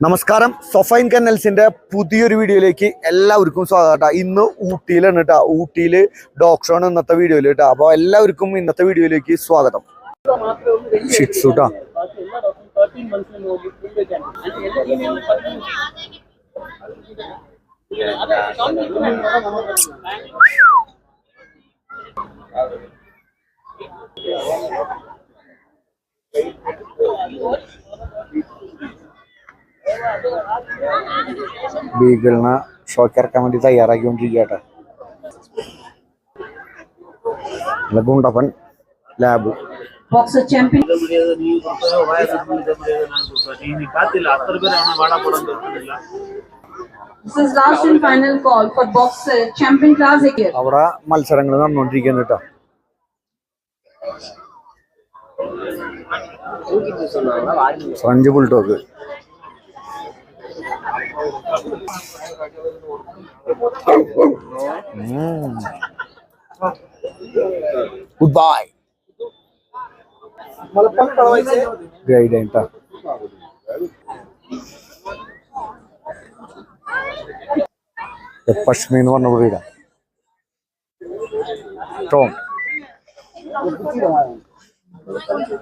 നമസ്കാരം, സൊഫൈൻ കന്നൽസിന്റെ പുതിയൊരു വീഡിയോയിലേക്ക് എല്ലാവർക്കും സ്വാഗതം. ഇന്ന് ഊട്ടിയിലാണ് കേട്ടോ. ഊട്ടിയിൽ ഡോഗ് ഷോ ആണ് ഇന്നത്തെ വീഡിയോയിൽ കേട്ടോ. അപ്പോൾ എല്ലാവർക്കും ഇന്നത്തെ വീഡിയോയിലേക്ക് സ്വാഗതം. ഷിറ്റ്സൂട്ടാ ബീഗിളിനെ ഷോക്ക് ഇറക്കാൻ വേണ്ടി തയ്യാറാക്കിക്കൊണ്ടിരിക്കട്ടെ. ഗുണ്ടപ്പൻ ലാബ് അവിടെ മത്സരങ്ങൾ നടന്നുകൊണ്ടിരിക്കുന്നു കേട്ടോ. French bulldog good bye guide കേട്ടോ. പഷ്മി എന്ന് പറഞ്ഞ വീടാ.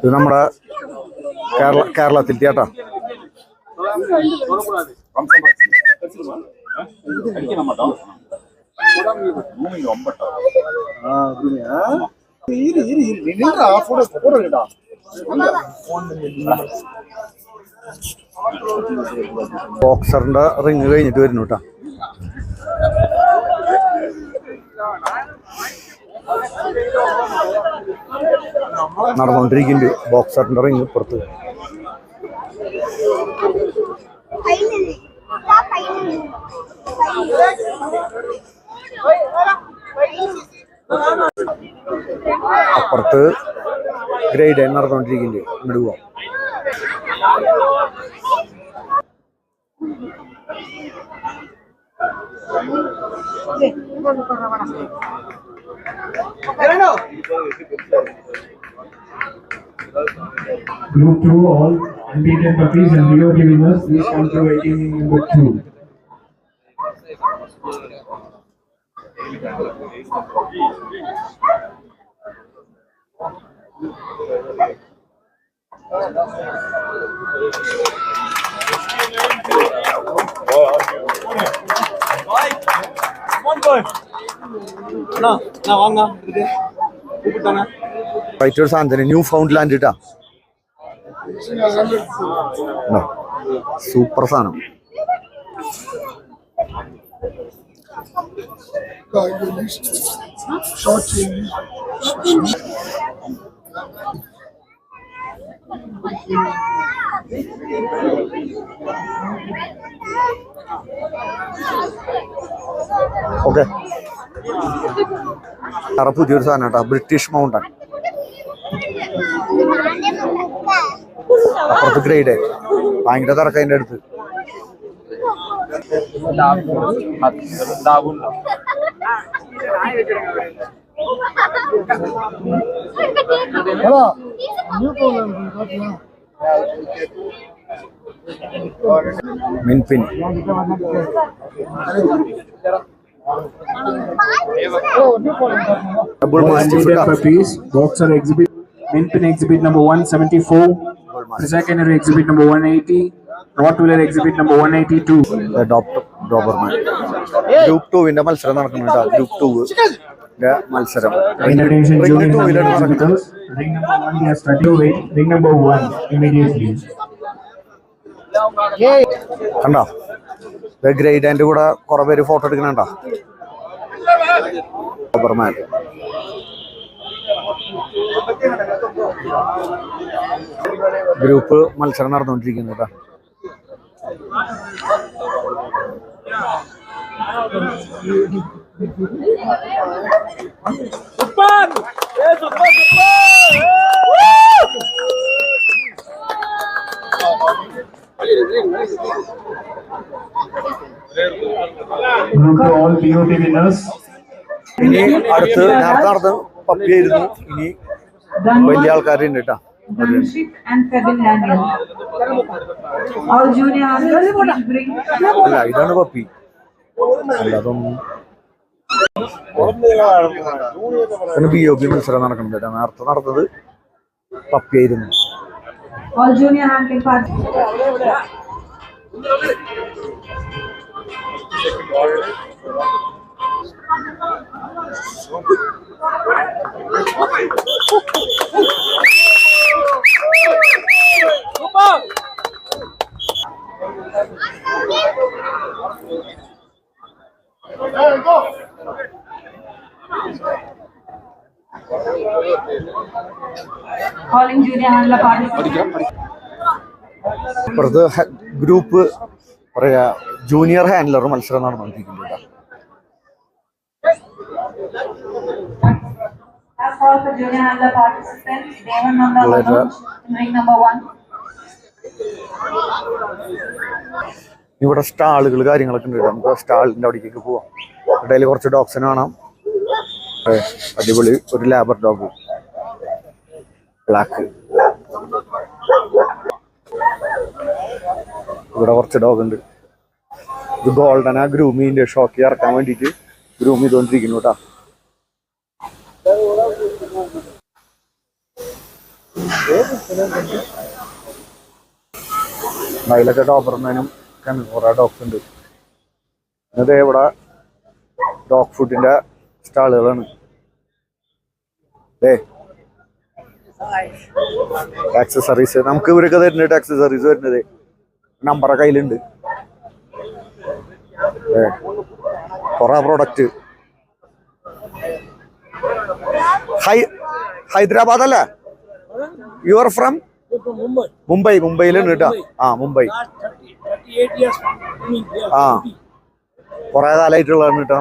ഇത് നമ്മുടെ കേരളത്തിൽ ചേട്ടാ. ബോക്സറിന്റെ റിങ് കഴിഞ്ഞിട്ട് വരുന്നു കേട്ടോ. നടന്നുകൊണ്ടിരിക്കുന്നുണ്ട് ബോക്സറിന്റെ റിങ് പുറത്ത്. അപ്പുറത്ത് ഗ്രേഡ് നടന്നുകൊണ്ടിരിക്കുന്നുണ്ട്. ഇങ്ങോട്ട് പോവാം. Group 2, all unbeaten puppies and BOT winners, please come to waiting in number 2. സാധനം ന്യൂ ഫൗണ്ട് ലാൻഡ് ഇട്ടാ. സൂപ്പർ സാധനം. ഓക്കെ, പുതിയൊരു സാധനം കേട്ടോ. British mountain. അപ്പുറത്ത് ഗ്രേഡ് ഭയങ്കര തിരക്ക് അതിൻ്റെ അടുത്ത്. മിൻപിൻ boxer exhibit, Minpin exhibit number 174, secondary exhibit number 180, Rottweiler exhibit number 182. Doberman group 2 മത്സരം നടക്കുന്നുണ്ട്. ഗ്രൂപ്പ് 2 മത്സരം ring number 1 they are starting with ring number 1 immediately. കണ്ടോ, ഗ്രേഡ് ആൻഡ് കൂടെ കുറെ പേര് ഫോട്ടോ എടുക്കണുണ്ടോ. ഡോബർമാൻ ഗ്രൂപ്പ് മത്സരം നടന്നുകൊണ്ടിരിക്കുന്നു കേട്ടോ. Group to all BOT winners. ഇനി അടുത്ത് നേരത്തെ നടന്ന് പപ്പിയായിരുന്നു. ഇനി വലിയ ആൾക്കാരുണ്ട് കേട്ടാ. അല്ല ഇതാണ് പപ്പി, അല്ലാതൊന്നും പിന്നെ BOP മത്സരം നടക്കുന്നുണ്ട് കേട്ടോ. നേരത്തെ നടന്നത് പപ്പിയായിരുന്നു. ഇപ്പുറത്ത് ഗ്രൂപ്പ് പറയാ ജൂനിയർ ഹാൻഡ്ലർ മത്സരം നടന്നുകൊണ്ടിരിക്കുന്നുണ്ട്. ഇവിടെ സ്റ്റാളുകൾ കാര്യങ്ങളൊക്കെ ഉണ്ട്. നമുക്ക് സ്റ്റാളിന്റെ അവിടേക്ക് പോവാം. ഇടയിൽ കുറച്ച് ഡോഗ്സിനെ കാണാം. അടിപൊളി ഒരു ലാബർ ഡോഗ് ബ്ലാക്ക്. ഇവിടെ കുറച്ച് ഡോഗ് ഉണ്ട്. ഇത് ഗോൾഡൻ ആ ഗ്രൂമിന്റെ ഷോക്കി ഇറക്കാൻ വേണ്ടിട്ട് ഗ്രൂം ചെയ്തോണ്ടിരിക്കുന്നു കേട്ടാ. അതിലൊക്കെ ഡോബർമാനും കുറെ ഡോഗ്സ് ഉണ്ട്. ഇത് ഇവിടെ ഡോഗ് ഫുഡിന്റെ സ്റ്റാളുകളാണ്. ആക്സസറീസ് നമുക്ക് ഇവരൊക്കെ തരുന്നുണ്ട്. ആക്സസറീസ് വരുന്നത് നമ്പറെ കയ്യിലുണ്ട്. കൊറേ പ്രൊഡക്റ്റ്. ഹൈദരാബാദ് അല്ലേ? You are from Mumbai? മുംബൈയിലുണ്ട് കേട്ടോ. മുംബൈ. കൊറേ കാലമായിട്ടുള്ളതാണ് കേട്ടോ.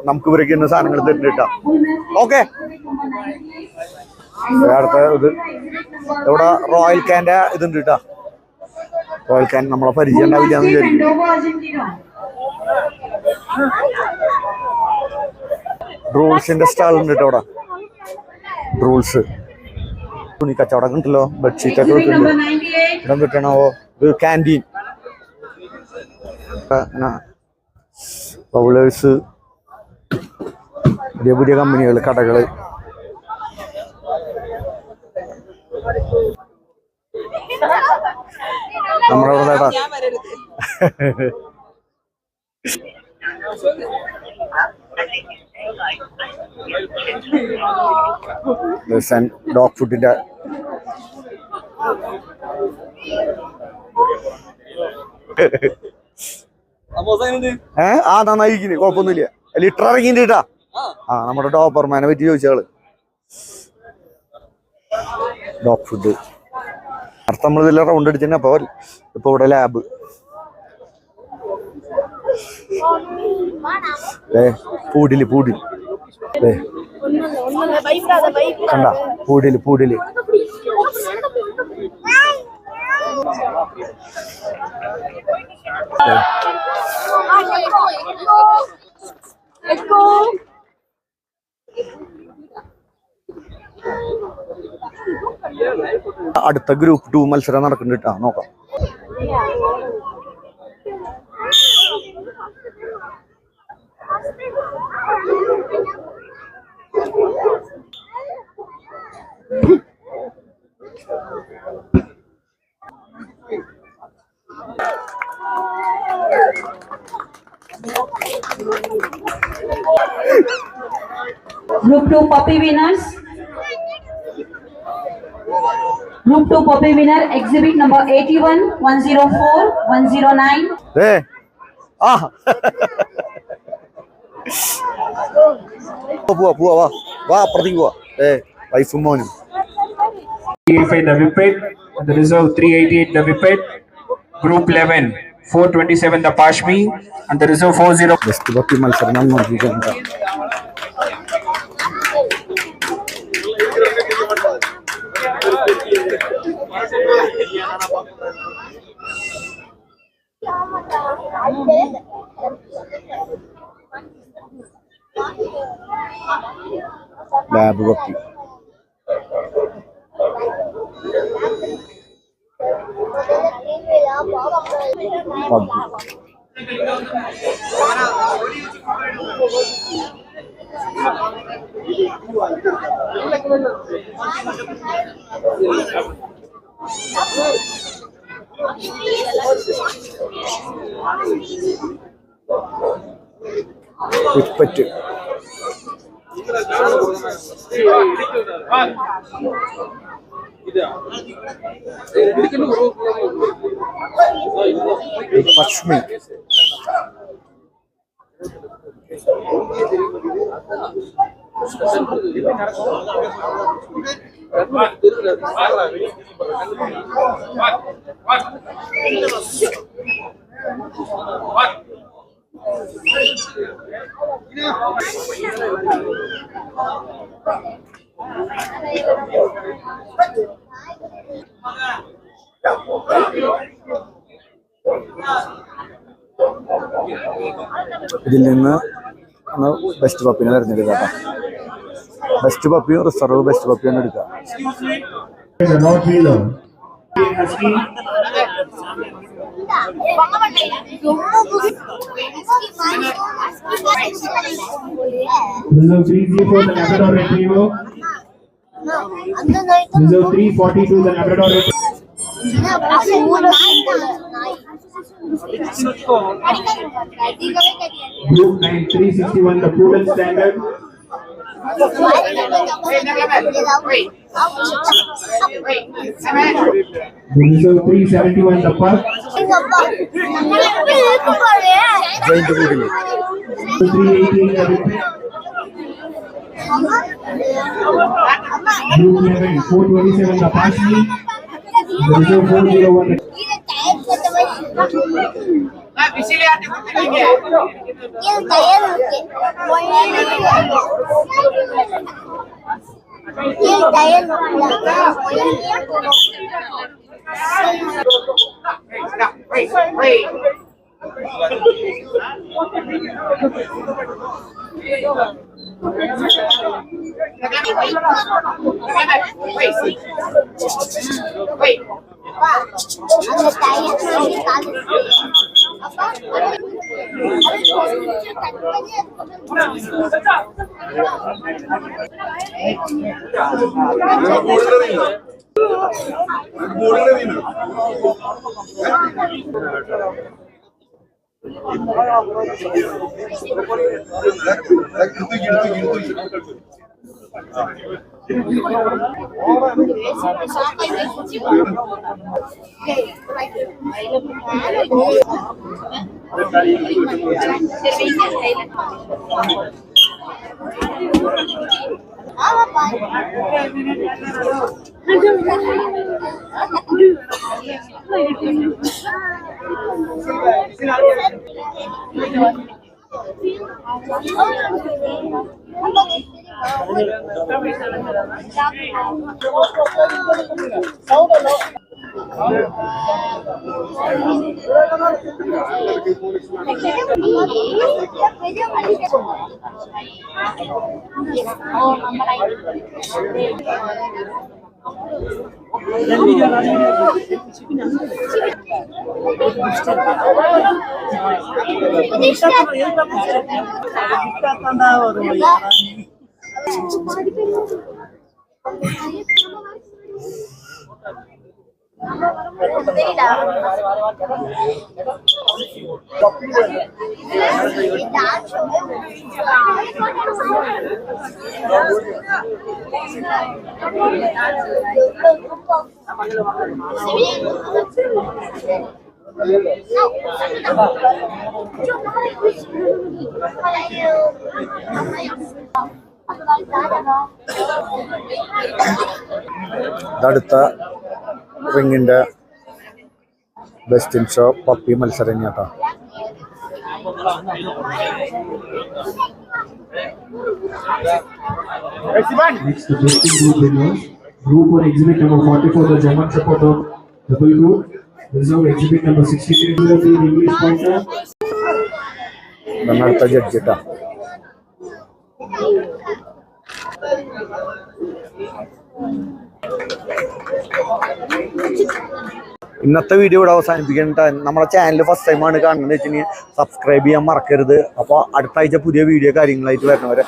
നമുക്ക് ഇവരൊക്കെ ഇന്ന് സാധനങ്ങൾ തരുന്നുണ്ട് കേട്ടോ. ഓക്കെ. അടുത്ത ഇത് ഇവിടെ റോയൽ കാൻ്റെ ഇതുണ്ട് കേട്ടോ. റോയൽ കാൻ നമ്മളെ പരിചയം ഉണ്ടാവില്ല എന്ന് വിചാരിക്കും. റൂൾസിന്റെ സ്റ്റാൾ ഉണ്ട് കേട്ടോ ഇവിടെ. റൂൾസ് തുണി കച്ചവടം ഉണ്ടല്ലോ. ബെഡ്ഷീറ്റ് ഒക്കെ വെക്കുന്നുണ്ട്. ഇവിടെ കിട്ടണോ ഇത് ക്യാൻറ്റീൻ. ബൗളേഴ്സ്, പുതിയ പുതിയ കമ്പനികൾ, കടകള്. നമ്മുടെ ഇവിടെ നേട്ടാ ഡോഗ് ഫുഡിന്റെ നന്നായിരിക്കുന്നു. കുഴപ്പമൊന്നുമില്ല. ലിറ്റർ ഇറങ്ങിണ്ട് കേട്ടാ. നമ്മുടെ ഡോബർമാനെ പറ്റി ചോദിച്ചാള്. ഡോഗ് ഫുഡ് അടുത്ത നമ്മൾ ഇതിലെ റൗണ്ട് അടിച്ചു. അപ്പൊ ഇപ്പൊ ഇവിടെ ലാബ്. പൂടില് കണ്ട പൂടില് അടുത്ത ഗ്രൂപ്പ് 2 മത്സരം നടക്കുന്നുണ്ട് കേട്ടോ. നോക്കാം. Group 2 puppy winners. Group 2 puppy winner exhibit number 81, 104, 109. വാ അപ്പുറത്തേക്ക് പോവാ. വൈഫും മോനും. 385 the Whippet, and the reserve 388 the Whippet. Group 11 427 the Pashmi, and the reserve 40. Best puppy മത്സരം നോക്കിയിട്ടുണ്ട്. Lab puppy. പിപ്പറ്റ്. പശ്മി. ഇതിൽ നിന്ന് ബെസ്റ്റ് പപ്പിനെ തിരഞ്ഞെടുക്കുക കേട്ടോ. ബെസ്റ്റ് പപ്പിയും റിസർവ് ബെസ്റ്റ് പപ്പിയും എടുക്കുക. Reserve 342 the Labrador Retriever. Group 9 361 the Poodle Standard. Reserve 371 the Pup. 388 the Retriever. Group 11 427 the Pashmi. Reserve 401 the അടുത്ത റിങ്ങിന്റെ best in show puppy മത്സരം കേട്ടോ. Next the testing group winners. Group 1 exhibit number 44 the German Shepherd of double group. Reserve exhibit number 63 the English Pointer. അടുത്ത judge കേട്ടോ. ഇന്നത്തെ video ഇവിടെ അവസാനിപ്പിക്കേണ്ട. നമ്മുടെ channel first ടൈമാണ് കാണുന്നത് വെച്ചിട്ടുണ്ടെങ്കിൽ സബ്സ്ക്രൈബ് ചെയ്യാൻ മറക്കരുത്. അപ്പോൾ അടുത്ത ആഴ്ച പുതിയ വീഡിയോ കാര്യങ്ങളായിട്ട് വരുന്നവരെ